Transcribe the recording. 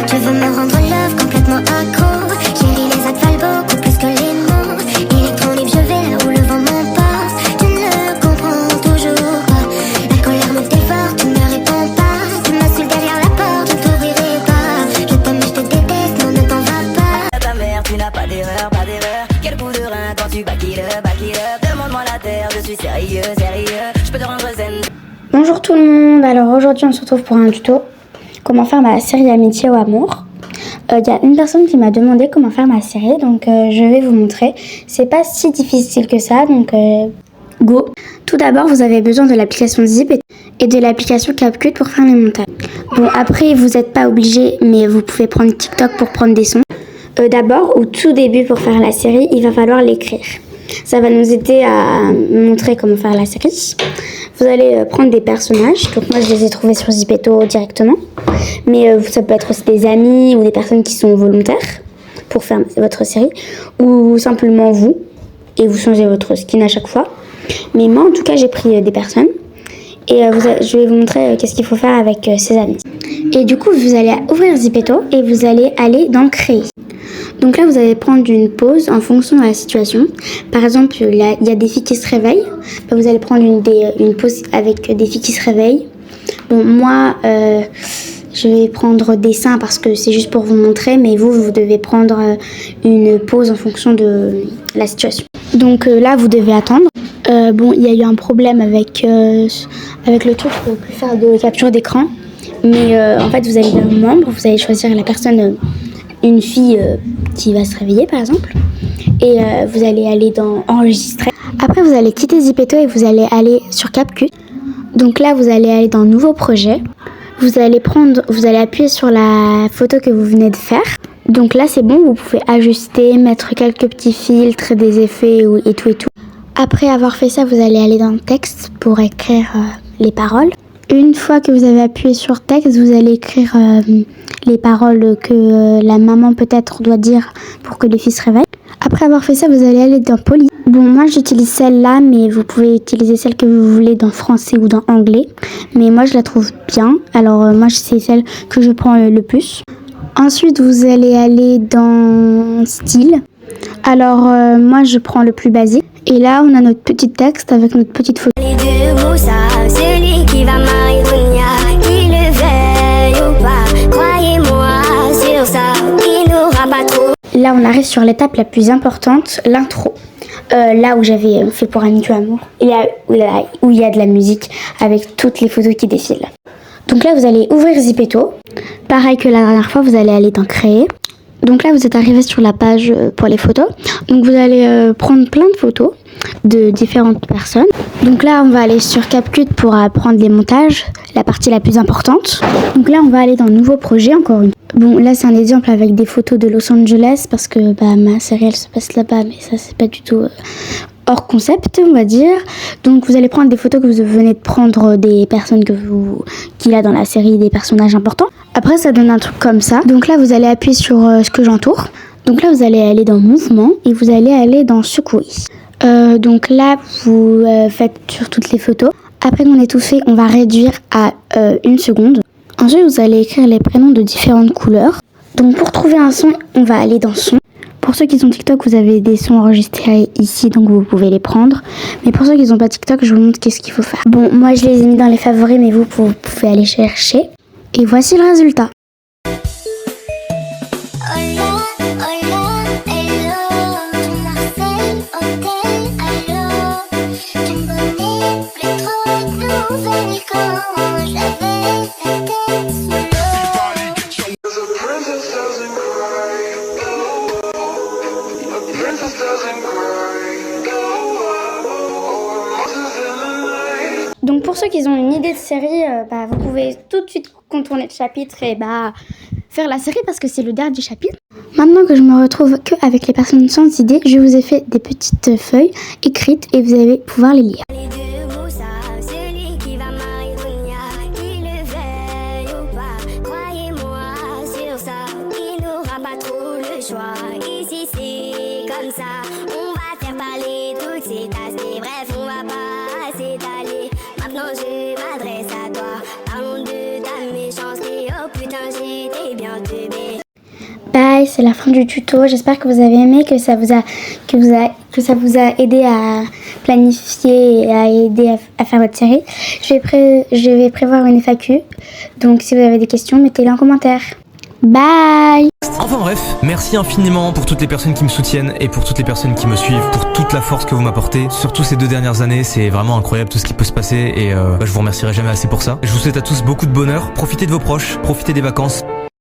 Tu veux me rendre love complètement accro. Chérie, les actes valent beaucoup plus que les mots. Électron libre, je vais là où le vent m'emporte. Tu ne comprends toujours pas. La colère me dévore, tu ne réponds pas. Tu m'insultes derrière la porte, je ne t'ouvrirai pas. Je t'aime mais je te déteste, non ne t'en va pas. Ta mère, tu n'as pas d'erreur, pas d'erreur. Quel coup de rein quand tu back it up. Demande-moi la terre, je suis sérieux, sérieux. Je peux te rendre zen. Bonjour tout le monde, alors aujourd'hui on se retrouve pour un tuto. Comment faire ma série amitié ou amour. Il y a une personne qui m'a demandé comment faire ma série, donc je vais vous montrer. C'est pas si difficile que ça, donc go. Tout d'abord, vous avez besoin de l'application Zip et de l'application CapCut pour faire les montages. Bon, après, vous n'êtes pas obligé, mais vous pouvez prendre TikTok pour prendre des sons. D'abord, au tout début, pour faire la série, il va falloir l'écrire. Ça va nous aider à montrer comment faire la série. Vous allez prendre des personnages. Donc moi, je les ai trouvés sur Zipeto directement. Mais ça peut être aussi des amis ou des personnes qui sont volontaires pour faire votre série. Ou simplement vous. Et vous changez votre skin à chaque fois. Mais moi, en tout cas, j'ai pris des personnes. Et je vais vous montrer qu'est-ce qu'il faut faire avec ces amis. Et du coup, vous allez ouvrir Zipeto et vous allez aller dans Créer. Donc là, vous allez prendre une pause en fonction de la situation. Par exemple, il y a des filles qui se réveillent. Vous allez prendre une pause avec des filles qui se réveillent. Bon, moi, je vais prendre dessin parce que c'est juste pour vous montrer. Mais vous devez prendre une pause en fonction de la situation. Donc là, vous devez attendre. Bon, il y a eu un problème avec le truc pour plus faire de capture d'écran. Mais en fait, vous allez dans membre, vous allez choisir la personne... une fille qui va se réveiller par exemple et vous allez aller dans enregistrer. Après vous allez quitter Zipeto et vous allez aller sur CapCut. Donc là vous allez aller dans nouveau projet. Vous allez appuyer sur la photo que vous venez de faire. Donc là c'est bon, vous pouvez ajuster, mettre quelques petits filtres, des effets et tout. Après avoir fait ça, vous allez aller dans le texte pour écrire les paroles. Une fois que vous avez appuyé sur texte, vous allez écrire les paroles que la maman peut-être doit dire pour que les filles se réveillent. Après avoir fait ça, vous allez aller dans Poly. Bon, moi j'utilise celle-là, mais vous pouvez utiliser celle que vous voulez dans français ou dans anglais. Mais moi je la trouve bien, alors moi c'est celle que je prends le plus. Ensuite, vous allez aller dans Style. Alors moi je prends le plus basique. Et là, on a notre petit texte avec notre petite photo. Les deux Moussa, celui qui va marier Dunia, qu'il le veuille ou pas, croyez-moi sur ça, il n'aura pas trop. Là, on arrive sur l'étape la plus importante, l'intro. Là où j'avais fait pour Amitié ou Amour, où il y a de la musique avec toutes les photos qui défilent. Donc là, vous allez ouvrir Zipeto. Pareil que la dernière fois, vous allez aller dans Créer. Donc là, vous êtes arrivé sur la page pour les photos. Donc vous allez prendre plein de photos de différentes personnes. Donc là, on va aller sur CapCut pour prendre les montages, la partie la plus importante. Donc là, on va aller dans Nouveau projet, encore une. Bon, là, c'est un exemple avec des photos de Los Angeles parce que ma série, elle se passe là-bas, mais ça, c'est pas du tout hors concept, on va dire. Donc vous allez prendre des photos que vous venez de prendre des personnes qu'il y a dans la série, des personnages importants. Après, ça donne un truc comme ça. Donc là, vous allez appuyer sur ce que j'entoure. Donc là, vous allez aller dans Mouvement et vous allez aller dans Secouer. Donc là, vous faites sur toutes les photos. Après qu'on ait tout fait, on va réduire à 1 seconde. Ensuite, vous allez écrire les prénoms de différentes couleurs. Donc pour trouver un son, on va aller dans Son. Pour ceux qui sont TikTok, vous avez des sons enregistrés ici, donc vous pouvez les prendre. Mais pour ceux qui n'ont pas TikTok, je vous montre qu'est-ce qu'il faut faire. Bon, moi je les ai mis dans les favoris, mais vous pouvez aller chercher. Et voici le résultat. Donc pour ceux qui ont une idée de série, vous pouvez tout de suite contourner le chapitre et faire la série parce que c'est le dernier chapitre. Maintenant que je me retrouve qu'avec les personnes sans idée, je vous ai fait des petites feuilles écrites et vous allez pouvoir les lire. Les deux Moussa, celui qui va marier Dunia, qu'il le veuille ou pas, croyez-moi sur ça, il n'aura pas trop le choix. Ici c'est comme ça, on va faire parler toutes ces tasses, mais bref on va pas s'étaler. Maintenant je m'adresse à toi, parlons de ta méchanceté, oh putain j'étais bien tué. Bye, c'est la fin du tuto. J'espère que vous avez aimé, que ça vous a aidé à planifier et à aider à faire votre série. Je vais prévoir une FAQ. Donc si vous avez des questions, mettez-les en commentaire. Bye! Enfin bref, merci infiniment pour toutes les personnes qui me soutiennent et pour toutes les personnes qui me suivent, pour toute la force que vous m'apportez. Surtout ces 2 dernières années, c'est vraiment incroyable tout ce qui peut se passer et je vous remercierai jamais assez pour ça. Je vous souhaite à tous beaucoup de bonheur, profitez de vos proches, profitez des vacances,